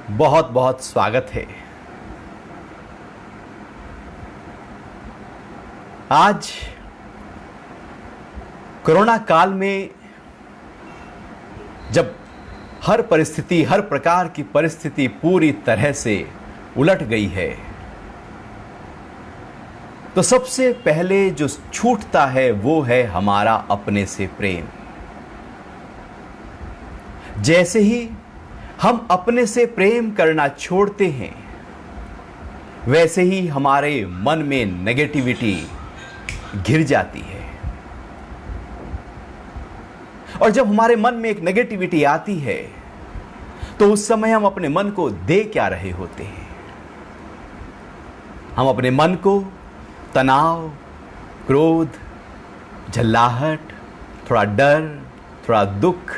बहुत बहुत स्वागत है। आज कोरोना काल में जब हर परिस्थिति, हर प्रकार की परिस्थिति पूरी तरह से उलट गई है, तो सबसे पहले जो छूटता है वो है हमारा अपने से प्रेम। जैसे ही हम अपने से प्रेम करना छोड़ते हैं, वैसे ही हमारे मन में नेगेटिविटी घिर जाती है। और जब हमारे मन में एक नेगेटिविटी आती है, तो उस समय हम अपने मन को दे क्या रहे होते हैं? हम अपने मन को तनाव, क्रोध, झल्लाहट, थोड़ा डर, थोड़ा दुख,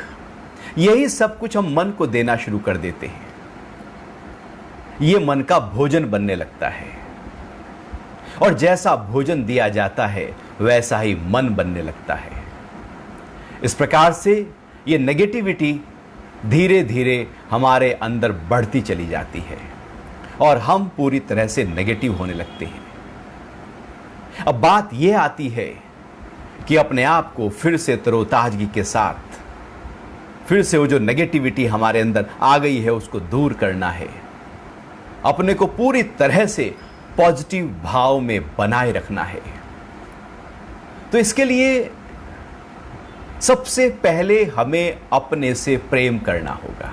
यही सब कुछ हम मन को देना शुरू कर देते हैं। यह मन का भोजन बनने लगता है, और जैसा भोजन दिया जाता है वैसा ही मन बनने लगता है। इस प्रकार से यह नेगेटिविटी धीरे धीरे हमारे अंदर बढ़ती चली जाती है और हम पूरी तरह से नेगेटिव होने लगते हैं। अब बात यह आती है कि अपने आप को फिर से तरोताजगी के साथ, फिर से वो जो नेगेटिविटी हमारे अंदर आ गई है उसको दूर करना है। अपने को पूरी तरह से पॉजिटिव भाव में बनाए रखना है। तो इसके लिए सबसे पहले हमें अपने से प्रेम करना होगा।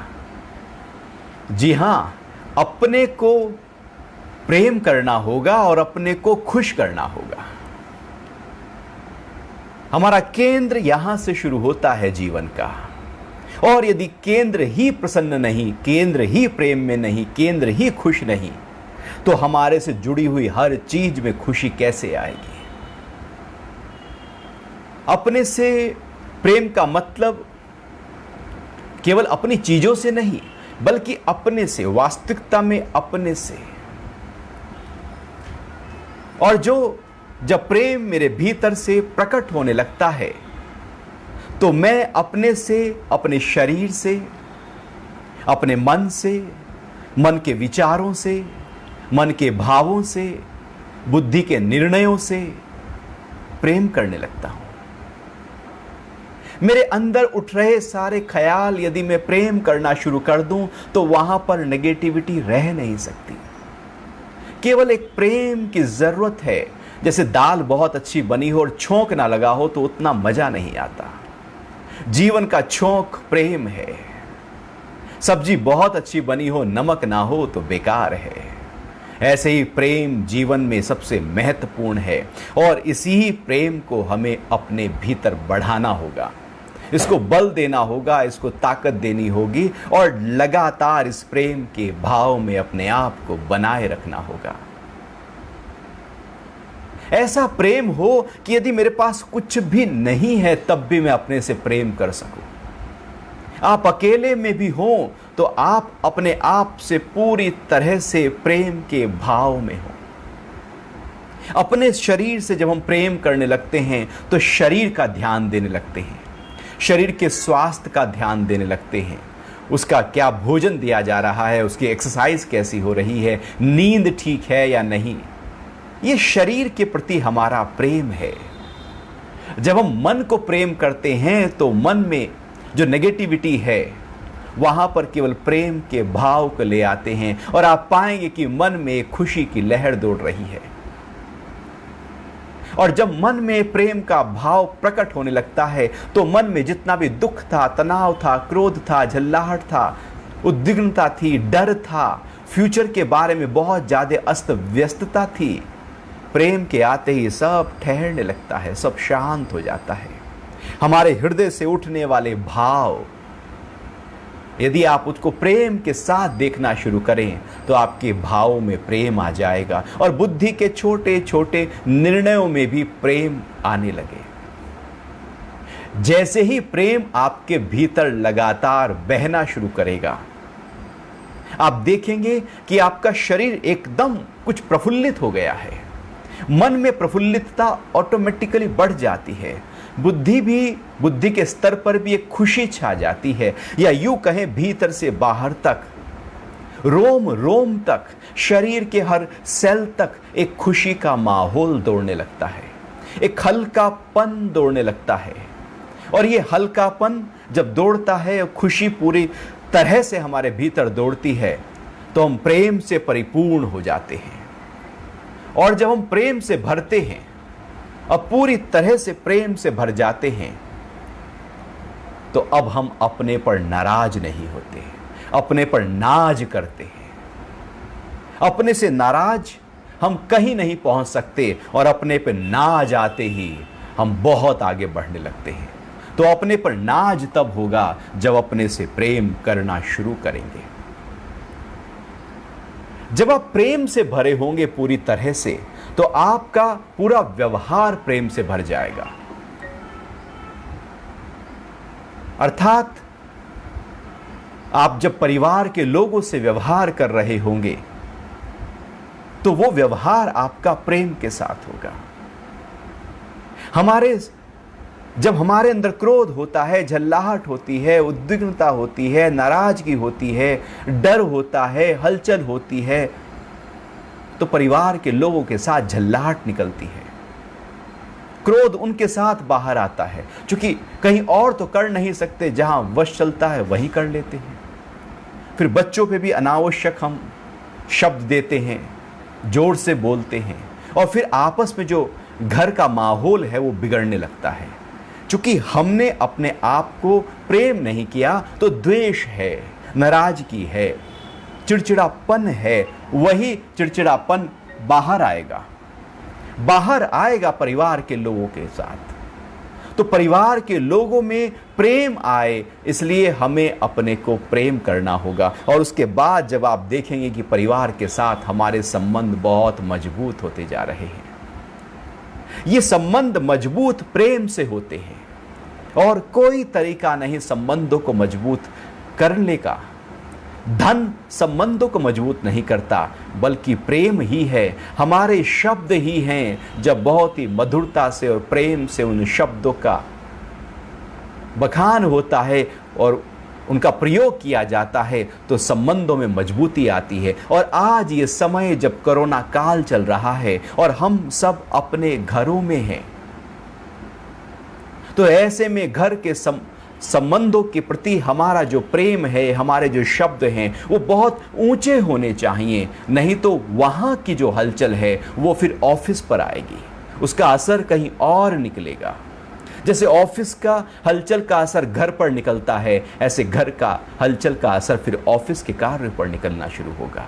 जी हां, अपने को प्रेम करना होगा और अपने को खुश करना होगा। हमारा केंद्र यहां से शुरू होता है जीवन का। और यदि केंद्र ही प्रसन्न नहीं, केंद्र ही प्रेम में नहीं, केंद्र ही खुश नहीं, तो हमारे से जुड़ी हुई हर चीज में खुशी कैसे आएगी? अपने से प्रेम का मतलब केवल अपनी चीजों से नहीं, बल्कि अपने से, वास्तविकता में अपने से। और जब प्रेम मेरे भीतर से प्रकट होने लगता है, तो मैं अपने से, अपने शरीर से, अपने मन से, मन के विचारों से, मन के भावों से, बुद्धि के निर्णयों से प्रेम करने लगता हूं। मेरे अंदर उठ रहे सारे ख्याल यदि मैं प्रेम करना शुरू कर दूं, तो वहां पर नेगेटिविटी रह नहीं सकती। केवल एक प्रेम की जरूरत है। जैसे दाल बहुत अच्छी बनी हो और छोंक ना लगा हो तो उतना मजा नहीं आता। जीवन का छोंक प्रेम है। सब्जी बहुत अच्छी बनी हो, नमक ना हो तो बेकार है। ऐसे ही प्रेम जीवन में सबसे महत्वपूर्ण है, और इसी ही प्रेम को हमें अपने भीतर बढ़ाना होगा। इसको बल देना होगा, इसको ताकत देनी होगी, और लगातार इस प्रेम के भाव में अपने आप को बनाए रखना होगा। ऐसा प्रेम हो कि यदि मेरे पास कुछ भी नहीं है तब भी मैं अपने से प्रेम कर सकूं। आप अकेले में भी हो तो आप अपने आप से पूरी तरह से प्रेम के भाव में हो। अपने शरीर से जब हम प्रेम करने लगते हैं तो शरीर का ध्यान देने लगते हैं, शरीर के स्वास्थ्य का ध्यान देने लगते हैं। उसका क्या भोजन दिया जा रहा है, उसकी एक्सरसाइज कैसी हो रही है, नींद ठीक है या नहीं। ये शरीर के प्रति हमारा प्रेम है। जब हम मन को प्रेम करते हैं तो मन में जो नेगेटिविटी है वहां पर केवल प्रेम के भाव को ले आते हैं, और आप पाएंगे कि मन में एक खुशी की लहर दौड़ रही है। और जब मन में प्रेम का भाव प्रकट होने लगता है तो मन में जितना भी दुख था, तनाव था, क्रोध था, झल्लाहट था, उद्विग्नता थी, डर था, फ्यूचर के बारे में बहुत ज्यादा अस्त व्यस्तता थी, प्रेम के आते ही सब ठहरने लगता है, सब शांत हो जाता है। हमारे हृदय से उठने वाले भाव, यदि आप उसको प्रेम के साथ देखना शुरू करें तो आपके भावों में प्रेम आ जाएगा, और बुद्धि के छोटे छोटे निर्णयों में भी प्रेम आने लगे। जैसे ही प्रेम आपके भीतर लगातार बहना शुरू करेगा, आप देखेंगे कि आपका शरीर एकदम कुछ प्रफुल्लित हो गया है। मन में प्रफुल्लितता ऑटोमेटिकली बढ़ जाती है। बुद्धि के स्तर पर भी एक खुशी छा जाती है, या यूं कहें भीतर से बाहर तक रोम रोम तक, शरीर के हर सेल तक एक खुशी का माहौल दौड़ने लगता है, एक हल्कापन दौड़ने लगता है। और ये हल्कापन जब दौड़ता है और खुशी पूरी तरह से हमारे भीतर दौड़ती है तो हम प्रेम से परिपूर्ण हो जाते हैं। और जब हम प्रेम से भरते हैं, अब पूरी तरह से प्रेम से भर जाते हैं, तो अब हम अपने पर नाराज नहीं होते, अपने पर नाज करते हैं। अपने से नाराज हम कहीं नहीं पहुंच सकते और अपने पर नाज आते ही हम बहुत आगे बढ़ने लगते हैं। तो अपने पर नाज तब होगा जब अपने से प्रेम करना शुरू करेंगे। जब आप प्रेम से भरे होंगे पूरी तरह से, तो आपका पूरा व्यवहार प्रेम से भर जाएगा। अर्थात आप जब परिवार के लोगों से व्यवहार कर रहे होंगे तो वो व्यवहार आपका प्रेम के साथ होगा। जब हमारे अंदर क्रोध होता है, झल्लाहट होती है, उद्विग्नता होती है, नाराजगी होती है, डर होता है, हलचल होती है, तो परिवार के लोगों के साथ झल्लाहट निकलती है, क्रोध उनके साथ बाहर आता है। क्योंकि कहीं और तो कर नहीं सकते, जहां वश चलता है वहीं कर लेते हैं। फिर बच्चों पे भी अनावश्यक हम शब्द देते हैं, जोर से बोलते हैं, और फिर आपस में जो घर का माहौल है वो बिगड़ने लगता है। क्योंकि हमने अपने आप को प्रेम नहीं किया, तो द्वेष है, नाराजगी है, चिड़चिड़ापन है। वही चिड़चिड़ापन बाहर आएगा परिवार के लोगों के साथ। तो परिवार के लोगों में प्रेम आए, इसलिए हमें अपने को प्रेम करना होगा। और उसके बाद जब आप देखेंगे कि परिवार के साथ हमारे संबंध बहुत मजबूत होते जा रहे हैं, ये संबंध मजबूत प्रेम से होते हैं, और कोई तरीका नहीं संबंधों को मजबूत करने का। धन संबंधों को मजबूत नहीं करता, बल्कि प्रेम ही है, हमारे शब्द ही हैं। जब बहुत ही मधुरता से और प्रेम से उन शब्दों का बखान होता है और उनका प्रयोग किया जाता है, तो संबंधों में मजबूती आती है। और आज ये समय जब कोरोना काल चल रहा है और हम सब अपने घरों में हैं, तो ऐसे में घर के संबंधों के प्रति हमारा जो प्रेम है, हमारे जो शब्द हैं, वो बहुत ऊंचे होने चाहिए। नहीं तो वहां की जो हलचल है वो फिर ऑफिस पर आएगी, उसका असर कहीं और निकलेगा। जैसे ऑफिस का हलचल का असर घर पर निकलता है, ऐसे घर का हलचल का असर फिर ऑफिस के कार्य पर निकलना शुरू होगा।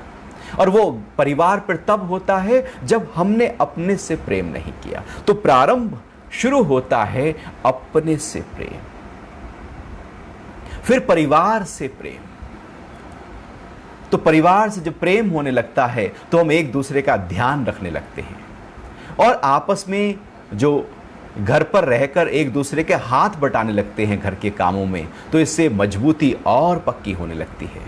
और वो परिवार पर तब होता है जब हमने अपने से प्रेम नहीं किया। तो प्रारंभ शुरू होता है अपने से प्रेम, फिर परिवार से प्रेम। तो परिवार से जब प्रेम होने लगता है तो हम एक दूसरे का ध्यान रखने लगते हैं, और आपस में जो घर पर रहकर एक दूसरे के हाथ बटाने लगते हैं घर के कामों में, तो इससे मजबूती और पक्की होने लगती है।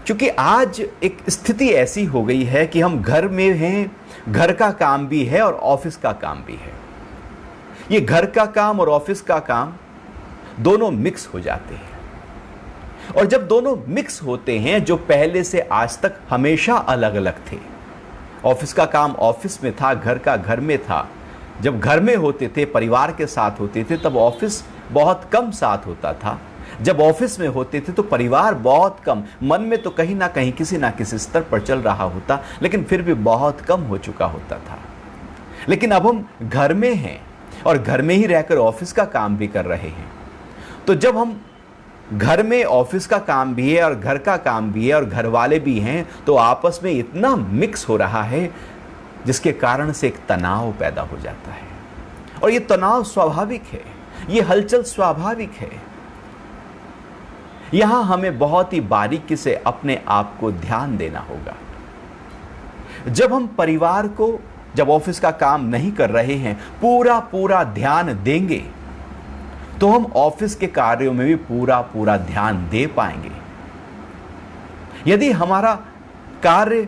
क्योंकि आज एक स्थिति ऐसी हो गई है कि हम घर में हैं, घर का काम भी है और ऑफिस का काम भी है। ये घर का काम और ऑफिस का काम दोनों मिक्स हो जाते हैं। और जब दोनों मिक्स होते हैं, जो पहले से आज तक हमेशा अलग अलग थे, ऑफिस का काम ऑफिस में था, घर का घर में था। जब घर में होते थे, परिवार के साथ होते थे, तब ऑफिस बहुत कम साथ होता था। जब ऑफिस में होते थे तो परिवार बहुत कम, मन में तो कहीं ना कहीं किसी ना किसी स्तर पर चल रहा होता, लेकिन फिर भी बहुत कम हो चुका होता था। लेकिन अब हम घर में हैं और घर में ही रहकर ऑफिस का काम भी कर रहे हैं। तो जब हम घर में ऑफिस का काम भी है और घर का काम भी है और घर वाले भी हैं, तो आपस में इतना मिक्स हो रहा है जिसके कारण से एक तनाव पैदा हो जाता है। और ये तनाव स्वाभाविक है, ये हलचल स्वाभाविक है। यहां हमें बहुत ही बारीकी से अपने आप को ध्यान देना होगा। जब हम परिवार को, जब ऑफिस का काम नहीं कर रहे हैं, पूरा ध्यान देंगे, तो हम ऑफिस के कार्यों में भी पूरा ध्यान दे पाएंगे। यदि हमारा कार्य,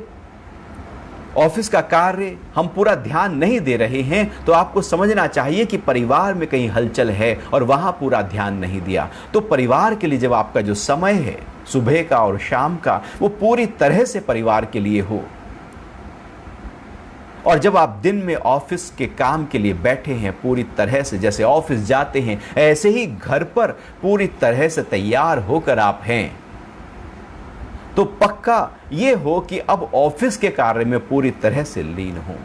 ऑफिस का कार्य हम पूरा ध्यान नहीं दे रहे हैं, तो आपको समझना चाहिए कि परिवार में कहीं हलचल है और वहां पूरा ध्यान नहीं दिया। तो परिवार के लिए जब आपका जो समय है सुबह का और शाम का, वो पूरी तरह से परिवार के लिए हो। और जब आप दिन में ऑफिस के काम के लिए बैठे हैं पूरी तरह से, जैसे ऑफिस जाते हैं ऐसे ही घर पर पूरी तरह से तैयार होकर आप हैं, तो पक्का ये हो कि अब ऑफिस के कार्य में पूरी तरह से लीन हो।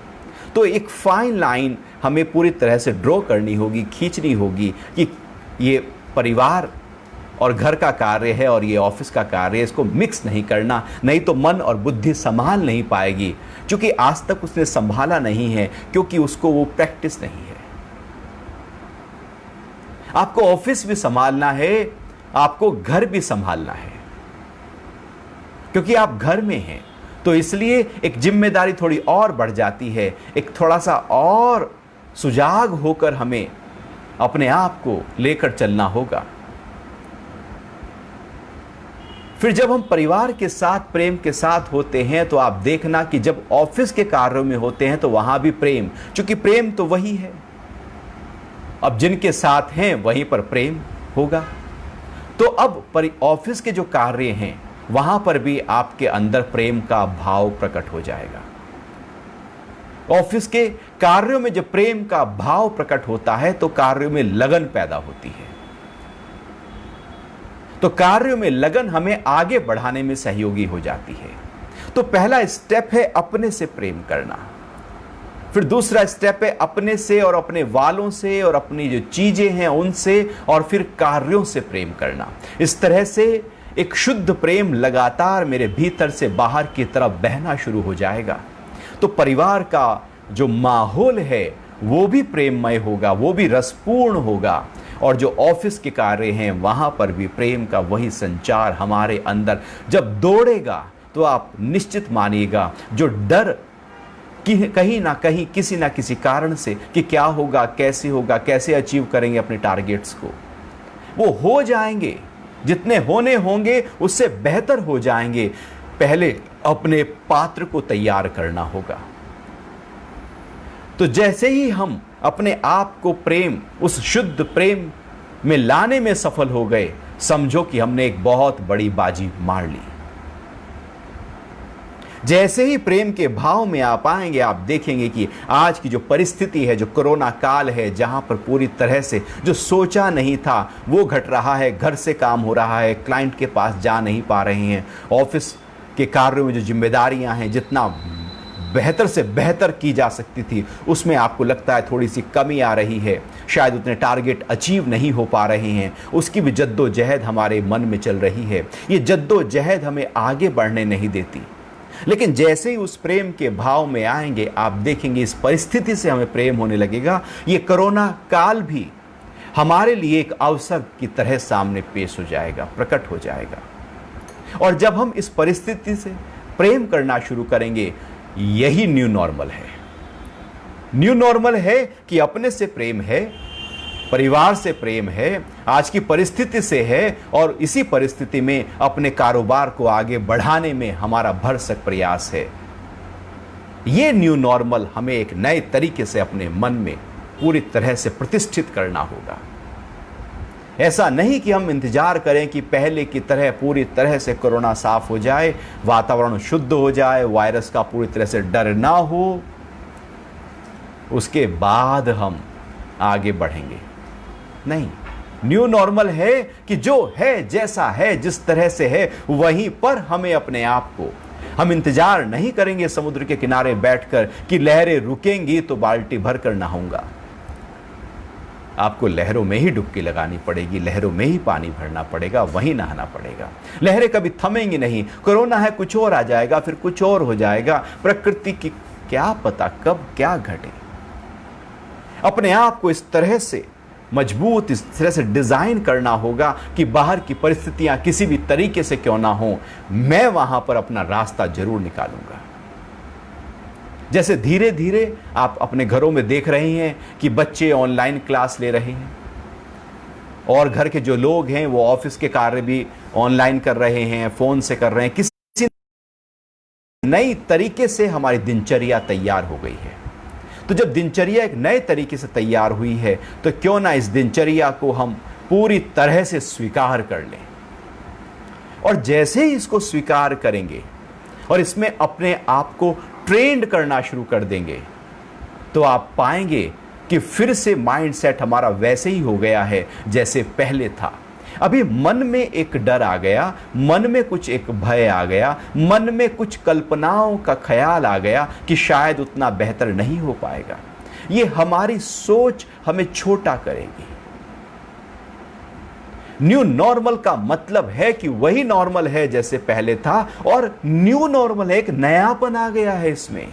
तो एक फाइन लाइन हमें पूरी तरह से ड्रॉ करनी होगी, खींचनी होगी कि ये परिवार और घर का कार्य है और ये ऑफिस का कार्य है, इसको मिक्स नहीं करना, नहीं तो मन और बुद्धि संभाल नहीं पाएगी, क्योंकि आज तक उसने संभाला नहीं है, क्योंकि उसको वो प्रैक्टिस नहीं है। आपको ऑफिस भी संभालना है, आपको घर भी संभालना है, क्योंकि आप घर में हैं, तो इसलिए एक जिम्मेदारी थोड़ी और बढ़ जाती है। एक थोड़ा सा और सुजाग होकर हमें अपने आप को लेकर चलना होगा। फिर जब हम परिवार के साथ, प्रेम के साथ होते हैं, तो आप देखना कि जब ऑफिस के कार्यों में होते हैं तो वहां भी प्रेम, क्योंकि प्रेम तो वही है, अब जिनके साथ हैं वहीं पर प्रेम होगा। तो अब ऑफिस के जो कार्य हैं वहां पर भी आपके अंदर प्रेम का भाव प्रकट हो जाएगा। ऑफिस के कार्यों में जब प्रेम का भाव प्रकट होता है तो कार्यों में लगन पैदा होती है। तो कार्यों में लगन हमें आगे बढ़ाने में सहयोगी हो जाती है। तो पहला स्टेप है अपने से प्रेम करना। फिर दूसरा स्टेप है अपने से और अपने वालों से और अपनी जो चीजें हैं उनसे, और फिर कार्यों से प्रेम करना। इस तरह से एक शुद्ध प्रेम लगातार मेरे भीतर से बाहर की तरफ बहना शुरू हो जाएगा। तो परिवार का जो माहौल है वो भी प्रेममय होगा, वो भी रसपूर्ण होगा, और जो ऑफिस के कार्य हैं वहां पर भी प्रेम का वही संचार हमारे अंदर जब दौड़ेगा, तो आप निश्चित मानिएगा जो डर कहीं ना कहीं किसी ना किसी कारण से कि क्या होगा, कैसे अचीव करेंगे अपने टारगेट्स को, वो हो जाएंगे। जितने होने होंगे उससे बेहतर हो जाएंगे। पहले अपने पात्र को तैयार करना होगा। तो जैसे ही हम अपने आप को प्रेम, उस शुद्ध प्रेम में लाने में सफल हो गए, समझो कि हमने एक बहुत बड़ी बाजी मार ली। जैसे ही प्रेम के भाव में आप आएंगे, आप देखेंगे कि आज की जो परिस्थिति है, जो कोरोना काल है, जहां पर पूरी तरह से जो सोचा नहीं था वो घट रहा है, घर से काम हो रहा है, क्लाइंट के पास जा नहीं पा रहे हैं, ऑफिस के कार्यों में जो जिम्मेदारियां हैं जितना बेहतर से बेहतर की जा सकती थी उसमें आपको लगता है थोड़ी सी कमी आ रही है, शायद उतने टारगेट अचीव नहीं हो पा रहे हैं, उसकी भी जद्दोजहद हमारे मन में चल रही है। ये जद्दोजहद हमें आगे बढ़ने नहीं देती। लेकिन जैसे ही उस प्रेम के भाव में आएंगे, आप देखेंगे इस परिस्थिति से हमें प्रेम होने लगेगा। ये कोरोना काल भी हमारे लिए एक अवसर की तरह सामने पेश हो जाएगा, प्रकट हो जाएगा। और जब हम इस परिस्थिति से प्रेम करना शुरू करेंगे, यही न्यू नॉर्मल है। न्यू नॉर्मल है कि अपने से प्रेम है, परिवार से प्रेम है, आज की परिस्थिति से है, और इसी परिस्थिति में अपने कारोबार को आगे बढ़ाने में हमारा भरसक प्रयास है। यह न्यू नॉर्मल हमें एक नए तरीके से अपने मन में पूरी तरह से प्रतिष्ठित करना होगा। ऐसा नहीं कि हम इंतजार करें कि पहले की तरह पूरी तरह से कोरोना साफ हो जाए, वातावरण शुद्ध हो जाए, वायरस का पूरी तरह से डर ना हो, उसके बाद हम आगे बढ़ेंगे। नहीं, न्यू नॉर्मल है कि जो है, जैसा है, जिस तरह से है, वहीं पर हमें अपने आप को, हम इंतजार नहीं करेंगे समुद्र के किनारे बैठकर कि लहरें रुकेंगी तो बाल्टी भर कर नहाऊंगा। आपको लहरों में ही डुबकी लगानी पड़ेगी, लहरों में ही पानी भरना पड़ेगा, वहीं नहाना पड़ेगा। लहरें कभी थमेंगी नहीं। कोरोना है, कुछ और आ जाएगा, फिर कुछ और हो जाएगा। प्रकृति की क्या पता कब क्या घटे। अपने आप को इस तरह से मजबूत, इस तरह से डिजाइन करना होगा कि बाहर की परिस्थितियां किसी भी तरीके से क्यों ना हो, मैं वहां पर अपना रास्ता जरूर निकालूंगा। जैसे धीरे धीरे आप अपने घरों में देख रहे हैं कि बच्चे ऑनलाइन क्लास ले रहे हैं, और घर के जो लोग हैं वो ऑफिस के कार्य भी ऑनलाइन कर रहे हैं, फोन से कर रहे हैं। किसी नई तरीके से हमारी दिनचर्या तैयार हो गई है। तो जब दिनचर्या एक नए तरीके से तैयार हुई है, तो क्यों ना इस दिनचर्या को हम पूरी तरह से स्वीकार कर लें। और जैसे ही इसको स्वीकार करेंगे और इसमें अपने आप को ट्रेंड करना शुरू कर देंगे, तो आप पाएंगे कि फिर से माइंडसेट हमारा वैसे ही हो गया है जैसे पहले था। अभी मन में एक डर आ गया, मन में कुछ एक भय आ गया, मन में कुछ कल्पनाओं का ख्याल आ गया कि शायद उतना बेहतर नहीं हो पाएगा। ये हमारी सोच हमें छोटा करेगी। न्यू नॉर्मल का मतलब है कि वही नॉर्मल है जैसे पहले था, और न्यू नॉर्मल है, एक नयापन आ गया है इसमें।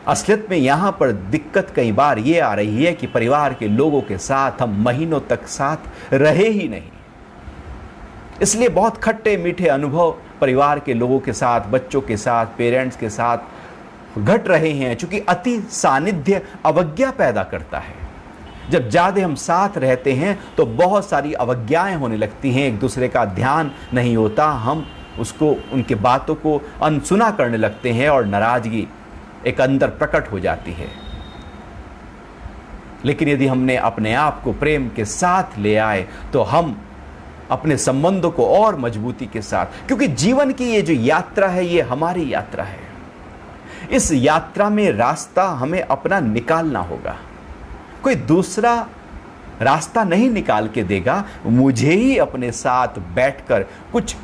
असलियत में यहां पर दिक्कत कई बार यह आ रही है कि परिवार के लोगों के साथ हम महीनों तक साथ रहे ही नहीं, इसलिए बहुत खट्टे मीठे अनुभव परिवार के लोगों के साथ, बच्चों के साथ, पेरेंट्स के साथ घट रहे हैं। चूंकि अति सानिध्य अवज्ञा पैदा करता है। जब ज्यादा हम साथ रहते हैं तो बहुत सारी अवज्ञाएं होने लगती हैं, एक दूसरे का ध्यान नहीं होता, हम उसको, उनके बातों को अनसुना करने लगते हैं और नाराजगी एक अंदर प्रकट हो जाती है। लेकिन यदि हमने अपने आप को प्रेम के साथ ले आए तो हम अपने संबंधों को और मजबूती के साथ, क्योंकि जीवन की ये जो यात्रा है ये हमारी यात्रा है, इस यात्रा में रास्ता हमें अपना निकालना होगा। कोई दूसरा रास्ता नहीं निकाल के देगा, मुझे ही अपने साथ बैठकर कुछ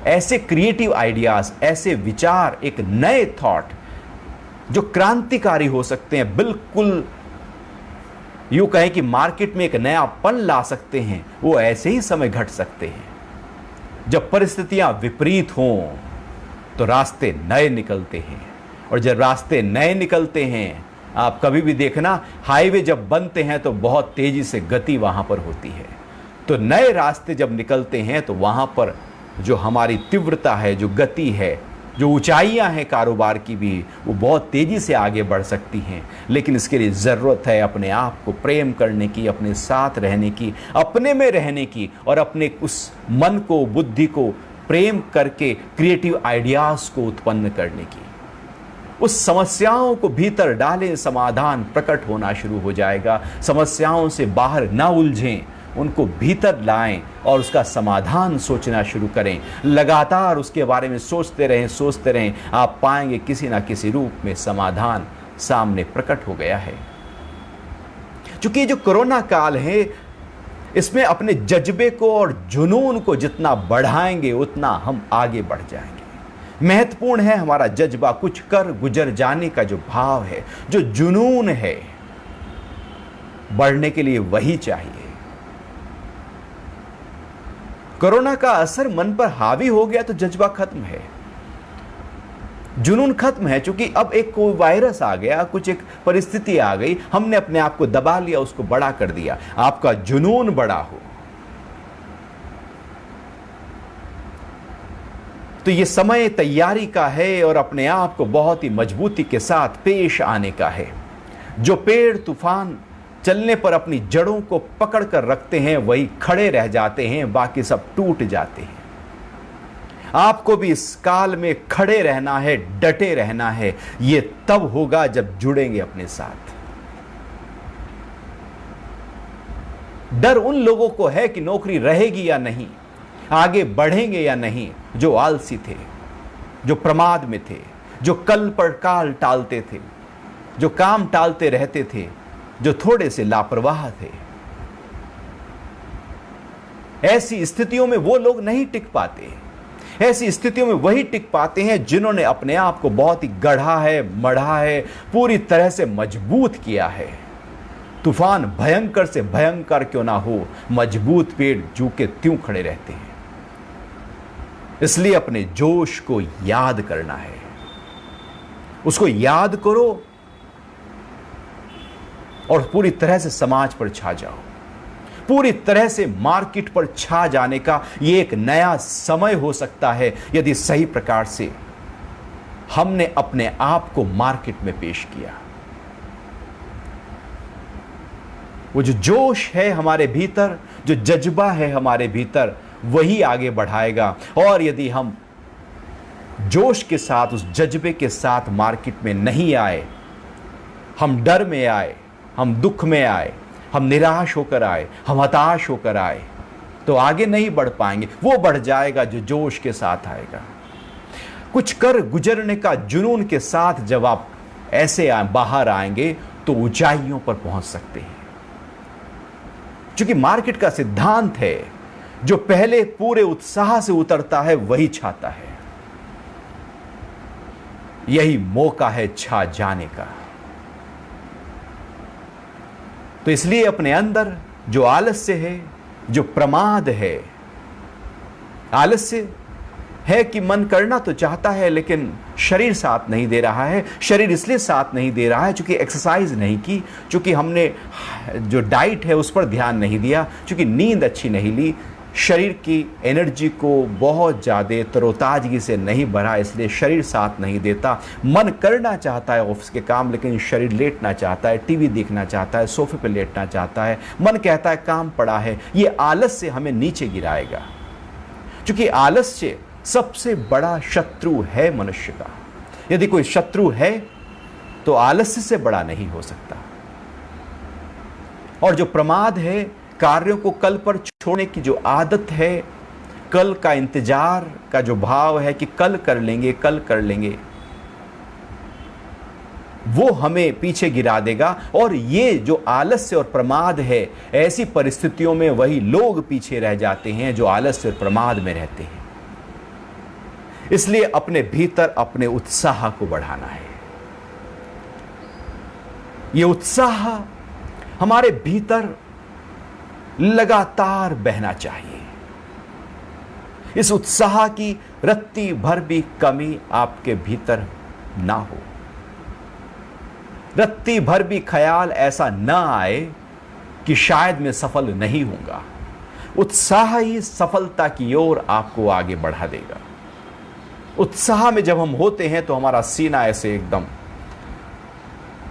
ऐसे क्रिएटिव आइडियाज, ऐसे विचार, एक नए थॉट जो क्रांतिकारी हो सकते हैं, बिल्कुल यूं कहें कि मार्केट में एक नयापन ला सकते हैं, वो ऐसे ही समय घट सकते हैं। जब परिस्थितियां विपरीत हों तो रास्ते नए निकलते हैं, और जब रास्ते नए निकलते हैं, आप कभी भी देखना हाईवे जब बनते हैं तो बहुत तेजी से गति वहां पर होती है। तो नए रास्ते जब निकलते हैं तो वहां पर जो हमारी तीव्रता है, जो गति है, जो ऊंचाइयां हैं कारोबार की भी, वो बहुत तेजी से आगे बढ़ सकती हैं। लेकिन इसके लिए ज़रूरत है अपने आप को प्रेम करने की, अपने साथ रहने की, अपने में रहने की, और अपने उस मन को, बुद्धि को प्रेम करके क्रिएटिव आइडियाज़ को उत्पन्न करने की। उस समस्याओं को भीतर डालें, समाधान प्रकट होना शुरू हो जाएगा। समस्याओं से बाहर ना उलझें, उनको भीतर लाएं और उसका समाधान सोचना शुरू करें। लगातार उसके बारे में सोचते रहें, आप पाएंगे किसी ना किसी रूप में समाधान सामने प्रकट हो गया है। क्योंकि जो कोरोना काल है, इसमें अपने जज्बे को और जुनून को जितना बढ़ाएंगे उतना हम आगे बढ़ जाएंगे। महत्वपूर्ण है हमारा जज्बा, कुछ कर गुजर जाने का जो भाव है, जो जुनून है, बढ़ने के लिए वही चाहिए। कोरोना का असर मन पर हावी हो गया तो जज्बा खत्म है, जुनून खत्म है। क्योंकि अब एक कोई वायरस आ गया, कुछ एक परिस्थिति आ गई, हमने अपने आप को दबा लिया, उसको बड़ा कर दिया। आपका जुनून बड़ा हो तो ये समय तैयारी का है और अपने आप को बहुत ही मजबूती के साथ पेश आने का है। जो पेड़ तूफान चलने पर अपनी जड़ों को पकड़ कर रखते हैं वही खड़े रह जाते हैं, बाकी सब टूट जाते हैं। आपको भी इस काल में खड़े रहना है, डटे रहना है। ये तब होगा जब जुड़ेंगे अपने साथ। डर उन लोगों को है कि नौकरी रहेगी या नहीं, आगे बढ़ेंगे या नहीं, जो आलसी थे, जो प्रमाद में थे, जो कल पर काल टालते थे, जो काम टालते रहते थे, जो थोड़े से लापरवाह थे। ऐसी स्थितियों में वो लोग नहीं टिक पाते। ऐसी स्थितियों में वही टिक पाते हैं जिन्होंने अपने आप को बहुत ही गढ़ा है, मढ़ा है, पूरी तरह से मजबूत किया है। तूफान भयंकर से भयंकर क्यों ना हो, मजबूत पेड़ झुके त्यों खड़े रहते हैं। इसलिए अपने जोश को याद करना है, उसको याद करो और पूरी तरह से समाज पर छा जाओ। पूरी तरह से मार्केट पर छा जाने का यह एक नया समय हो सकता है यदि सही प्रकार से हमने अपने आप को मार्केट में पेश किया। वो जो जोश है हमारे भीतर, जो जज्बा है हमारे भीतर, वही आगे बढ़ाएगा। और यदि हम जोश के साथ, उस जज्बे के साथ मार्केट में नहीं आए, हम डर में आए, हम दुख में आए, हम निराश होकर आए, हम हताश होकर आए, तो आगे नहीं बढ़ पाएंगे। वो बढ़ जाएगा जो जोश के साथ आएगा। कुछ कर गुजरने का जुनून के साथ जब आप ऐसे बाहर आएंगे तो ऊंचाइयों पर पहुंच सकते हैं। क्योंकि मार्केट का सिद्धांत है, जो पहले पूरे उत्साह से उतरता है वही छाता है। यही मौका है छा जाने का। तो इसलिए अपने अंदर जो आलस्य है, जो प्रमाद है, आलस्य है कि मन करना तो चाहता है लेकिन शरीर साथ नहीं दे रहा है। शरीर इसलिए साथ नहीं दे रहा है क्योंकि एक्सरसाइज नहीं की, क्योंकि हमने जो डाइट है उस पर ध्यान नहीं दिया, क्योंकि नींद अच्छी नहीं ली, शरीर की एनर्जी को बहुत ज़्यादा तरोताजगी से नहीं भरा, इसलिए शरीर साथ नहीं देता। मन करना चाहता है ऑफिस के काम, लेकिन शरीर लेटना चाहता है, टीवी देखना चाहता है, सोफे पे लेटना चाहता है। मन कहता है काम पड़ा है। ये आलस्य हमें नीचे गिराएगा, क्योंकि आलस्य सबसे बड़ा शत्रु है मनुष्य का। यदि कोई शत्रु है तो आलस्य से बड़ा नहीं हो सकता। और जो प्रमाद है, कार्यों को कल पर छोड़ने की जो आदत है, कल का इंतजार का जो भाव है कि कल कर लेंगे, कल कर लेंगे, वो हमें पीछे गिरा देगा। और ये जो आलस्य और प्रमाद है, ऐसी परिस्थितियों में वही लोग पीछे रह जाते हैं जो आलस्य और प्रमाद में रहते हैं। इसलिए अपने भीतर अपने उत्साह को बढ़ाना है। ये उत्साह हमारे भीतर लगातार बहना चाहिए। इस उत्साह की रत्ती भर भी कमी आपके भीतर ना हो। रत्ती भर भी ख्याल ऐसा ना आए कि शायद मैं सफल नहीं होऊंगा। उत्साह ही सफलता की ओर आपको आगे बढ़ा देगा। उत्साह में जब हम होते हैं तो हमारा सीना ऐसे एकदम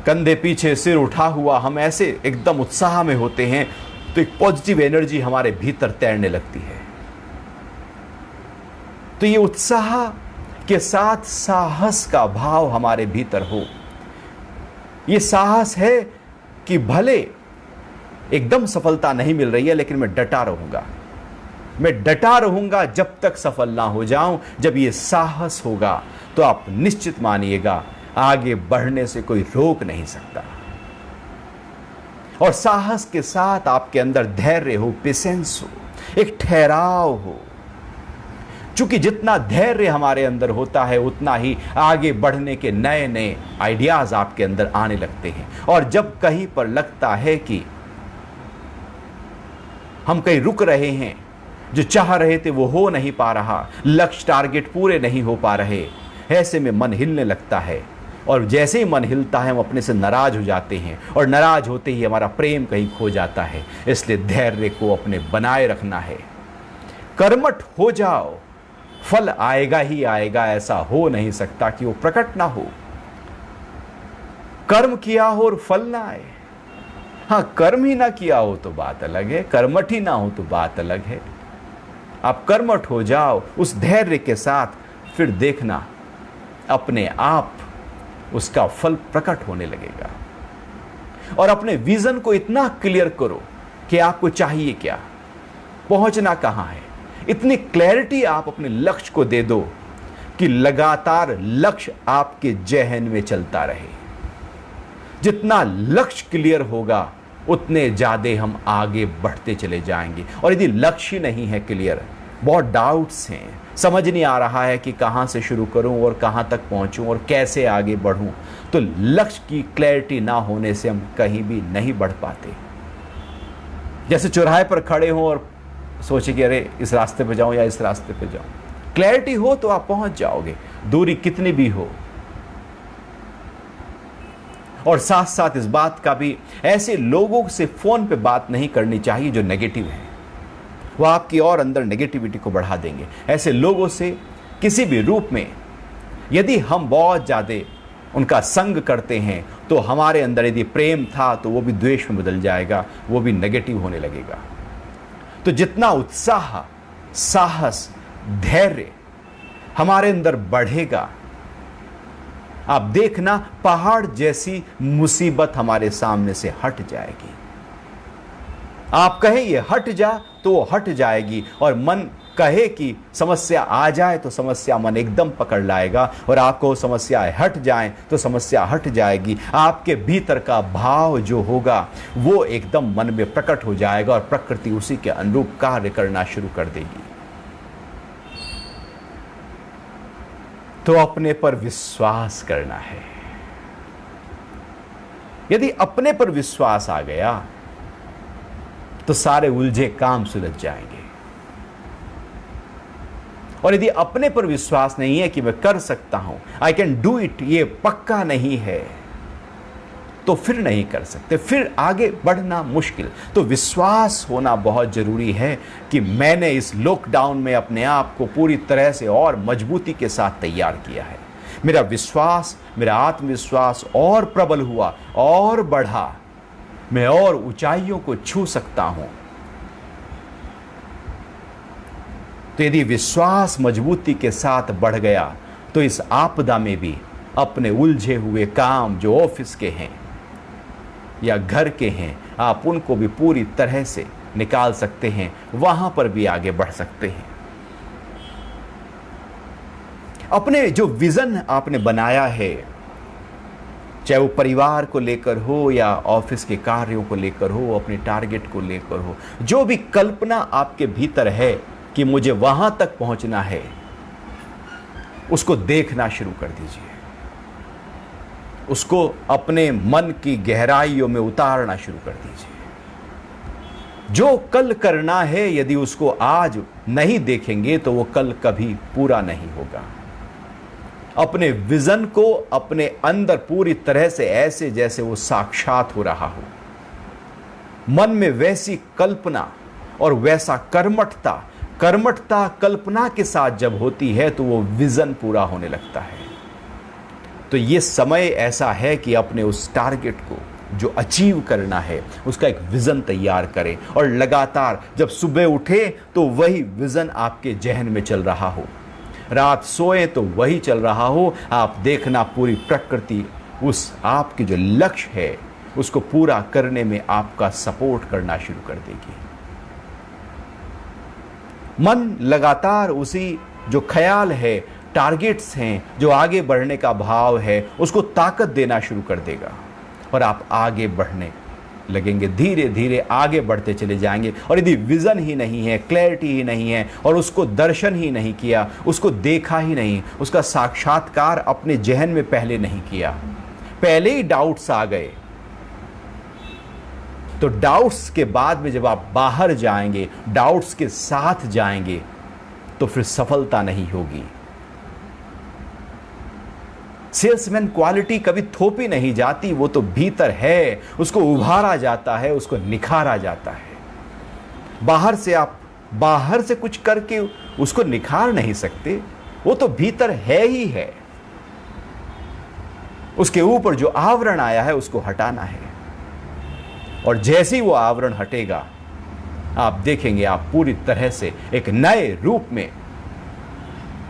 कंधे पीछे, सिर उठा हुआ, हम ऐसे एकदम उत्साह में होते हैं, तो एक पॉजिटिव एनर्जी हमारे भीतर तैरने लगती है। तो ये उत्साह के साथ साहस का भाव हमारे भीतर हो। ये साहस है कि भले एकदम सफलता नहीं मिल रही है, लेकिन मैं डटा रहूंगा। मैं डटा रहूंगा जब तक सफल ना हो जाऊं। जब ये साहस होगा तो आप निश्चित मानिएगा आगे बढ़ने से कोई रोक नहीं सकता। और साहस के साथ आपके अंदर धैर्य हो, पेशेंस हो, एक ठहराव हो। क्योंकि जितना धैर्य हमारे अंदर होता है, उतना ही आगे बढ़ने के नए नए आइडियाज आपके अंदर आने लगते हैं। और जब कहीं पर लगता है कि हम कहीं रुक रहे हैं, जो चाह रहे थे वो हो नहीं पा रहा, लक्ष्य टारगेट पूरे नहीं हो पा रहे, ऐसे में मन हिलने लगता है। और जैसे ही मन हिलता है हम अपने से नाराज हो जाते हैं, और नाराज होते ही हमारा प्रेम कहीं खो जाता है। इसलिए धैर्य को अपने बनाए रखना है। कर्मठ हो जाओ, फल आएगा ही आएगा, ऐसा हो नहीं सकता कि वो प्रकट ना हो। कर्म किया हो और फल ना आए। हाँ, कर्म ही ना किया हो तो बात अलग है, कर्मठ ही ना हो तो बात अलग है। आप कर्मठ हो जाओ उस धैर्य के साथ, फिर देखना अपने आप उसका फल प्रकट होने लगेगा। और अपने विजन को इतना क्लियर करो कि आपको चाहिए क्या, पहुंचना कहां है। इतनी क्लैरिटी आप अपने लक्ष्य को दे दो कि लगातार लक्ष्य आपके जहन में चलता रहे। जितना लक्ष्य क्लियर होगा उतने ज्यादा हम आगे बढ़ते चले जाएंगे। और यदि लक्ष्य नहीं है क्लियर, बहुत डाउट्स हैं, समझ नहीं आ रहा है कि कहां से शुरू करूं और कहां तक पहुंचूं और कैसे आगे बढ़ूं, तो लक्ष्य की क्लैरिटी ना होने से हम कहीं भी नहीं बढ़ पाते। जैसे चौराहे पर खड़े हों और सोचे कि अरे इस रास्ते पे जाऊं या इस रास्ते पे जाऊं। क्लैरिटी हो तो आप पहुंच जाओगे, दूरी कितनी भी हो। और साथ साथ इस बात का भी, ऐसे लोगों से फोन पे बात नहीं करनी चाहिए जो नेगेटिव है। वो आपकी और अंदर नेगेटिविटी को बढ़ा देंगे। ऐसे लोगों से किसी भी रूप में यदि हम बहुत ज़्यादा उनका संग करते हैं, तो हमारे अंदर यदि प्रेम था तो वो भी द्वेष में बदल जाएगा, वो भी नेगेटिव होने लगेगा। तो जितना उत्साह, साहस, धैर्य हमारे अंदर बढ़ेगा, आप देखना पहाड़ जैसी मुसीबत हमारे सामने से हट जाएगी। आप कहें ये हट जा तो वो हट जाएगी, और मन कहे कि समस्या आ जाए तो समस्या मन एकदम पकड़ लाएगा, और आपको समस्याएं हट जाएं तो समस्या हट जाएगी। आपके भीतर का भाव जो होगा वो एकदम मन में प्रकट हो जाएगा और प्रकृति उसी के अनुरूप कार्य करना शुरू कर देगी। तो अपने पर विश्वास करना है। यदि अपने पर विश्वास आ गया तो सारे उलझे काम सुलझ जाएंगे। और यदि अपने पर विश्वास नहीं है कि मैं कर सकता हूं, आई कैन डू इट, ये पक्का नहीं है, तो फिर नहीं कर सकते, फिर आगे बढ़ना मुश्किल। तो विश्वास होना बहुत जरूरी है कि मैंने इस लॉकडाउन में अपने आप को पूरी तरह से और मजबूती के साथ तैयार किया है। मेरा विश्वास, मेरा आत्मविश्वास और प्रबल हुआ और बढ़ा, मैं और ऊंचाइयों को छू सकता हूं। तो यदि विश्वास मजबूती के साथ बढ़ गया तो इस आपदा में भी अपने उलझे हुए काम जो ऑफिस के हैं या घर के हैं, आप उनको भी पूरी तरह से निकाल सकते हैं, वहां पर भी आगे बढ़ सकते हैं। अपने जो विजन आपने बनाया है, चाहे वो परिवार को लेकर हो या ऑफिस के कार्यों को लेकर हो, अपने टारगेट को लेकर हो, जो भी कल्पना आपके भीतर है कि मुझे वहां तक पहुंचना है, उसको देखना शुरू कर दीजिए, उसको अपने मन की गहराइयों में उतारना शुरू कर दीजिए। जो कल करना है, यदि उसको आज नहीं देखेंगे तो वो कल कभी पूरा नहीं होगा। अपने विजन को अपने अंदर पूरी तरह से ऐसे जैसे वो साक्षात हो रहा हो, मन में वैसी कल्पना और वैसा कर्मठता कल्पना के साथ जब होती है तो वो विजन पूरा होने लगता है। तो ये समय ऐसा है कि अपने उस टारगेट को जो अचीव करना है उसका एक विजन तैयार करें, और लगातार जब सुबह उठे तो वही विजन आपके जहन में चल रहा हो, रात सोए तो वही चल रहा हो। आप देखना पूरी प्रकृति उस आपके जो लक्ष्य है उसको पूरा करने में आपका सपोर्ट करना शुरू कर देगी। मन लगातार उसी जो ख्याल है, टारगेट्स हैं, जो आगे बढ़ने का भाव है, उसको ताकत देना शुरू कर देगा और आप आगे बढ़ने लगेंगे। धीरे धीरे आगे बढ़ते चले जाएंगे। और यदि विजन ही नहीं है, क्लैरिटी ही नहीं है, और उसको दर्शन ही नहीं किया, उसको देखा ही नहीं, उसका साक्षात्कार अपने जहन में पहले नहीं किया, पहले ही डाउट्स आ गए, तो डाउट्स के बाद में जब आप बाहर जाएंगे, डाउट्स के साथ जाएंगे, तो फिर सफलता नहीं होगी। सेल्समैन क्वालिटी कभी थोपी नहीं जाती, वो तो भीतर है, उसको उभारा जाता है, उसको निखारा जाता है। बाहर से कुछ करके उसको निखार नहीं सकते, वो तो भीतर है ही है। उसके ऊपर जो आवरण आया है उसको हटाना है, और जैसे ही वो आवरण हटेगा आप देखेंगे आप पूरी तरह से एक नए रूप में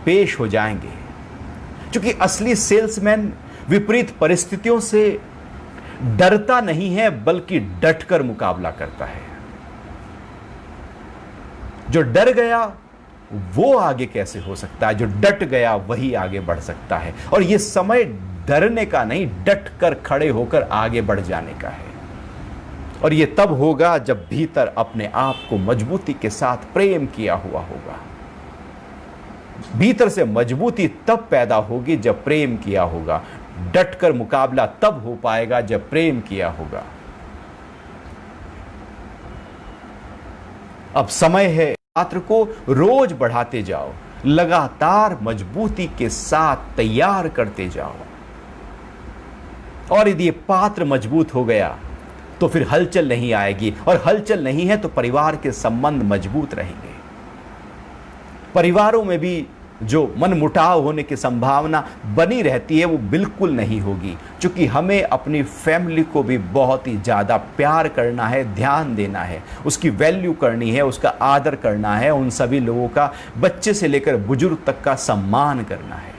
पेश हो जाएंगे। क्योंकि असली सेल्समैन विपरीत परिस्थितियों से डरता नहीं है, बल्कि डटकर मुकाबला करता है। जो डर गया वो आगे कैसे हो सकता है? जो डट गया वही आगे बढ़ सकता है। और यह समय डरने का नहीं, डटकर खड़े होकर आगे बढ़ जाने का है। और यह तब होगा जब भीतर अपने आप को मजबूती के साथ प्रेम किया हुआ होगा। भीतर से मजबूती तब पैदा होगी जब प्रेम किया होगा। डटकर मुकाबला तब हो पाएगा जब प्रेम किया होगा। अब समय है, पात्र को रोज बढ़ाते जाओ, लगातार मजबूती के साथ तैयार करते जाओ। और यदि ये पात्र मजबूत हो गया तो फिर हलचल नहीं आएगी, और हलचल नहीं है तो परिवार के संबंध मजबूत रहेंगे। परिवारों में भी जो मनमुटाव होने की संभावना बनी रहती है वो बिल्कुल नहीं होगी, क्योंकि हमें अपनी फैमिली को भी बहुत ही ज़्यादा प्यार करना है, ध्यान देना है, उसकी वैल्यू करनी है, उसका आदर करना है, उन सभी लोगों का, बच्चे से लेकर बुजुर्ग तक का सम्मान करना है।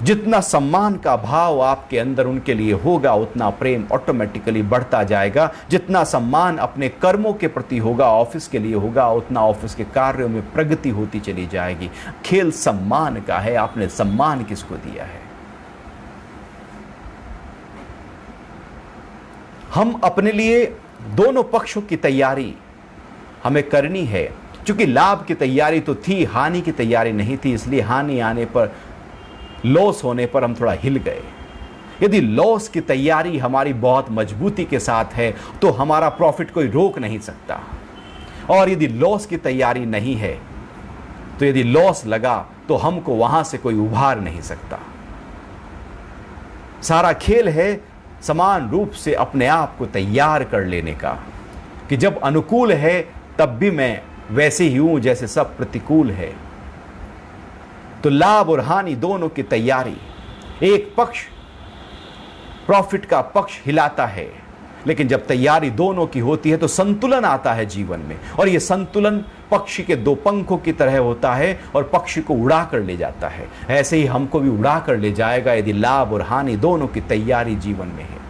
जितना सम्मान का भाव आपके अंदर उनके लिए होगा, उतना प्रेम ऑटोमेटिकली बढ़ता जाएगा। जितना सम्मान अपने कर्मों के प्रति होगा, ऑफिस के लिए होगा, उतना ऑफिस के कार्यों में प्रगति होती चली जाएगी। खेल सम्मान का है, आपने सम्मान किसको दिया है। हम अपने लिए दोनों पक्षों की तैयारी हमें करनी है। क्योंकि लाभ की तैयारी तो थी, हानि की तैयारी नहीं थी, इसलिए हानि आने पर, लॉस होने पर हम थोड़ा हिल गए। यदि लॉस की तैयारी हमारी बहुत मजबूती के साथ है तो हमारा प्रॉफिट कोई रोक नहीं सकता। और यदि लॉस की तैयारी नहीं है तो यदि लॉस लगा तो हमको वहां से कोई उभार नहीं सकता। सारा खेल है समान रूप से अपने आप को तैयार कर लेने का कि जब अनुकूल है तब भी मैं वैसे ही हूं जैसे सब प्रतिकूल है। तो लाभ और हानि दोनों की तैयारी, एक पक्ष प्रॉफिट का पक्ष हिलाता है, लेकिन जब तैयारी दोनों की होती है तो संतुलन आता है जीवन में। और यह संतुलन पक्षी के दो पंखों की तरह होता है और पक्षी को उड़ा कर ले जाता है। ऐसे ही हमको भी उड़ा कर ले जाएगा यदि लाभ और हानि दोनों की तैयारी जीवन में है।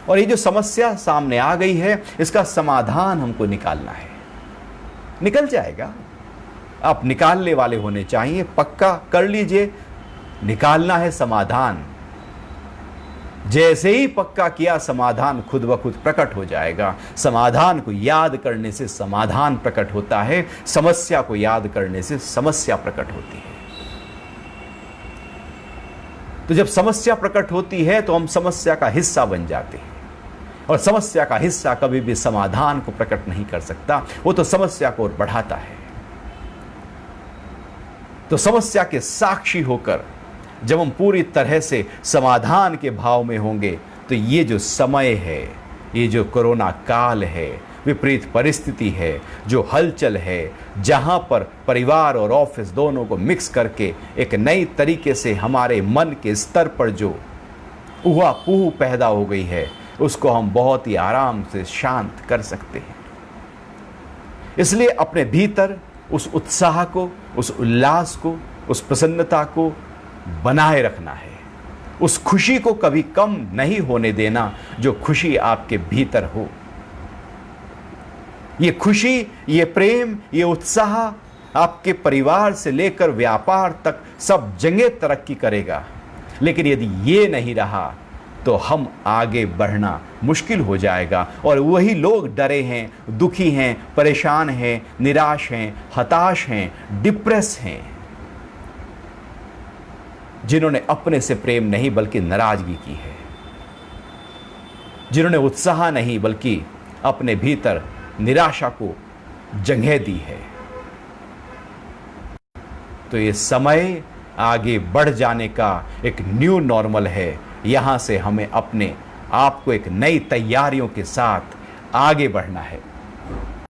और ये जो समस्या सामने आ गई है, इसका समाधान हमको निकालना है। निकल जाएगा, आप निकालने वाले होने चाहिए, पक्का कर लीजिए। निकालना है समाधान। जैसे ही पक्का किया, समाधान खुद ब खुद प्रकट हो जाएगा। समाधान को याद करने से समाधान प्रकट होता है, समस्या को याद करने से समस्या प्रकट होती है। तो जब समस्या प्रकट होती है तो हम समस्या का हिस्सा बन जाते हैं। और समस्या का हिस्सा कभी भी समाधान को प्रकट नहीं कर सकता, वो तो समस्या को और बढ़ाता है। तो समस्या के साक्षी होकर जब हम पूरी तरह से समाधान के भाव में होंगे तो ये जो समय है, ये जो कोरोना काल है, विपरीत परिस्थिति है, जो हलचल है, जहां पर परिवार और ऑफिस दोनों को मिक्स करके एक नई तरीके से हमारे मन के स्तर पर जो ऊहा-पूह पैदा हो गई है, उसको हम बहुत ही आराम से शांत कर सकते हैं। इसलिए अपने भीतर उस उत्साह को, उस उल्लास को, उस प्रसन्नता को बनाए रखना है। उस खुशी को कभी कम नहीं होने देना जो खुशी आपके भीतर हो। ये खुशी, ये प्रेम, ये उत्साह आपके परिवार से लेकर व्यापार तक सब जगह तरक्की करेगा। लेकिन यदि ये नहीं रहा तो हम आगे बढ़ना मुश्किल हो जाएगा। और वही लोग डरे हैं, दुखी हैं, परेशान हैं, निराश हैं, हताश हैं, डिप्रेस हैं, जिन्होंने अपने से प्रेम नहीं बल्कि नाराजगी की है, जिन्होंने उत्साह नहीं बल्कि अपने भीतर निराशा को जगह दी है। तो ये समय आगे बढ़ जाने का एक न्यू नॉर्मल है। यहां से हमें अपने आप को एक नई तैयारियों के साथ आगे बढ़ना है।